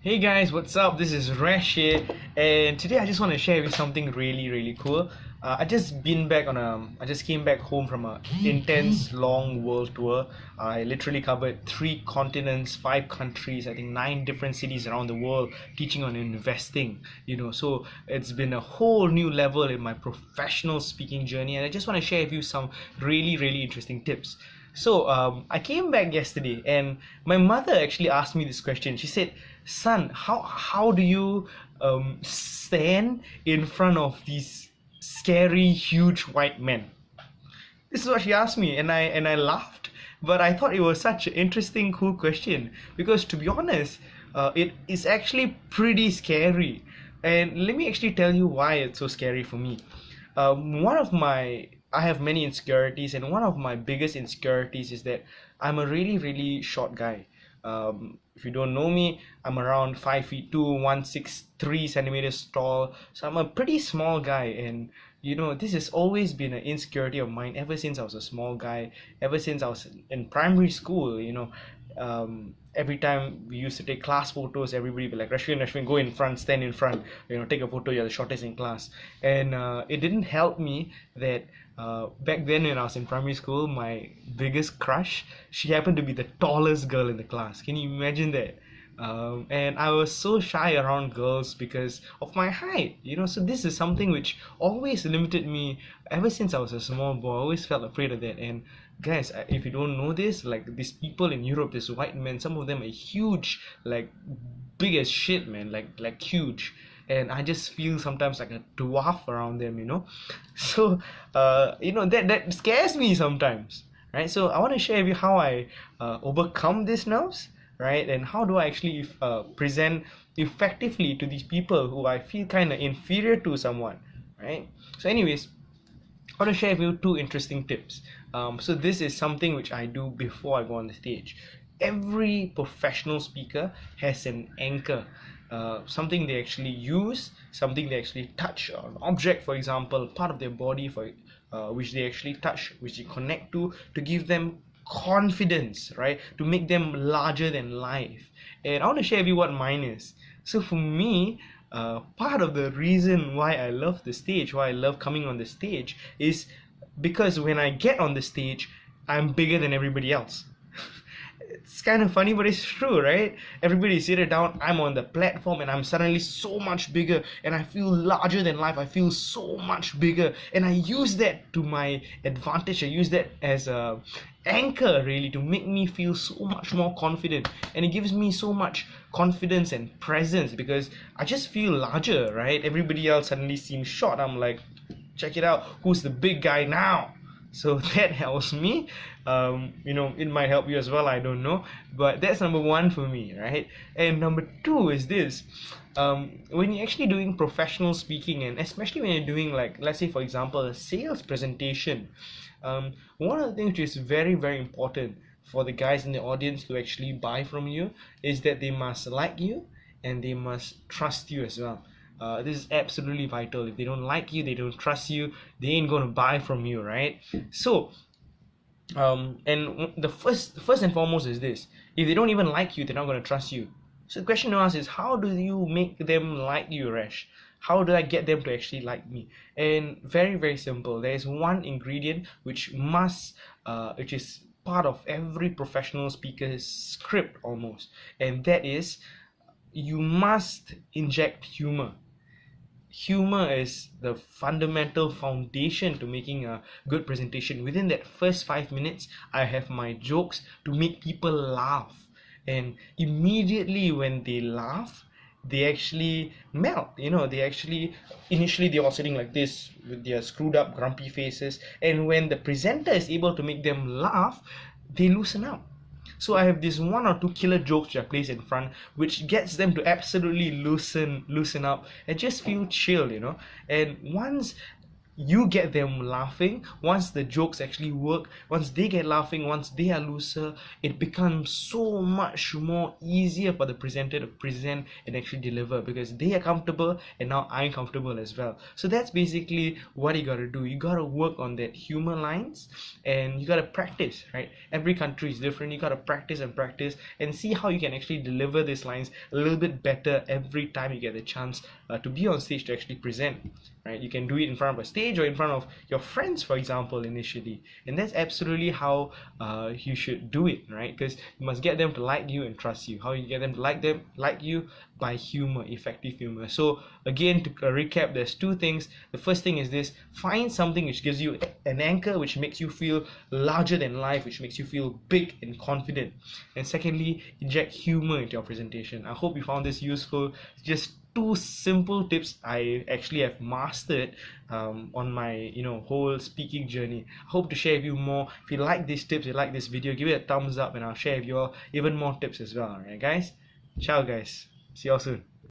Hey guys, what's up? This is Rash here, and today I just want to share with you something really cool. I just came back home from a intense long world tour. I literally covered 3 continents, 5 countries, I think 9 different cities around the world, teaching on investing. So it's been a whole new level in my professional speaking journey, and I just want to share with you some really interesting tips. So I came back yesterday, and my mother actually asked me this question. She said, "Son, how do you stand in front of these scary, huge white men?" This is what she asked me, and I laughed, but I thought it was such an interesting, cool question because, to be honest, it is actually pretty scary. And let me actually tell you why it's so scary for me. One of my I have many insecurities, and one of my biggest insecurities is that I'm a really short guy. If you don't know me, I'm around 5 feet 2, 163 centimeters tall. So I'm a pretty small guy, and this has always been an insecurity of mine ever since I was a small guy, ever since I was in primary school. Every time we used to take class photos, everybody would be like, Rashwin, go in front, stand in front, take a photo, you're the shortest in class. And it didn't help me that back then when I was in primary school, my biggest crush, she happened to be the tallest girl in the class. Can you imagine that? And I was so shy around girls because of my height. So this is something which always limited me ever since I was a small boy. I always felt afraid of that. And guys, if you don't know this, like these people in Europe, these white men, some of them are huge, like big as shit, man, like huge. And I just feel sometimes like a dwarf around them. So that scares me sometimes, right? So I want to share with you how I overcome these nerves, right? And how do I actually present effectively to these people who I feel kind of inferior to someone, right? So anyways, I want to share with you 2 interesting tips. So this is something which I do before I go on the stage. Every professional speaker has an anchor, something they actually use, something they actually touch, an object, for example, part of their body for which they actually touch, which they connect to give them confidence, right? To make them larger than life. And I want to share with you what mine is. So for me, part of the reason why I love the stage, why I love coming on the stage, is because when I get on the stage, I'm bigger than everybody else. It's kind of funny, but it's true, right? Everybody seated down, I'm on the platform, and I'm suddenly so much bigger, and I feel larger than life. I feel so much bigger, and I use that to my advantage. I use that as a anchor, really, to make me feel so much more confident, and it gives me so much confidence and presence because I just feel larger, right? Everybody else suddenly seems short. I'm like, check it out, who's the big guy now? So that helps me. It might help you as well, I don't know, but that's number one for me, right? And number two is this. When you're actually doing professional speaking, and especially when you're doing, like, let's say for example, a sales presentation, one of the things which is very important for the guys in the audience to actually buy from you is that they must like you and they must trust you as well. This is absolutely vital. If they don't like you, they don't trust you, they ain't gonna buy from you, right? So and the first and foremost is this: if they don't even like you, they're not gonna trust you. So the question to ask is, how do you make them like you, Rash? How do I get them to actually like me? And very simple. There is one ingredient which is part of every professional speaker's script almost, and that is, you must inject humor. Humor is the fundamental foundation to making a good presentation. Within that first 5 minutes, I have my jokes to make people laugh, and immediately when they laugh, they actually melt. Initially they're all sitting like this with their screwed up grumpy faces, and when the presenter is able to make them laugh, they loosen up. So I have this 1 or 2 killer jokes that I place in front, which gets them to absolutely loosen up and just feel chill. And once you get them laughing. Once the jokes actually work, once they get laughing, once they are looser, it becomes so much more easier for the presenter to present and actually deliver, because they are comfortable and now I'm comfortable as well. So that's basically what you gotta do. You gotta work on that humor lines, and you gotta practice, right? Every country is different. You gotta practice and practice and see how you can actually deliver these lines a little bit better every time you get the chance to be on stage to actually present, right? You can do it in front of a stage or in front of your friends, for example, initially, and that's absolutely how you should do it, right? Because you must get them to like you and trust you. How you get them to like you? By humor, effective humor. So again, to recap, there's two things. The first thing is this: find something which gives you an anchor, which makes you feel larger than life, which makes you feel big and confident. And secondly, inject humor into your presentation. I hope you found this useful. Just two simple tips I actually have mastered on my whole speaking journey. I hope to share with you more. If you like these tips, you like this video, give it a thumbs up, and I'll share with you all even more tips as well. Alright guys, ciao guys, see you all soon.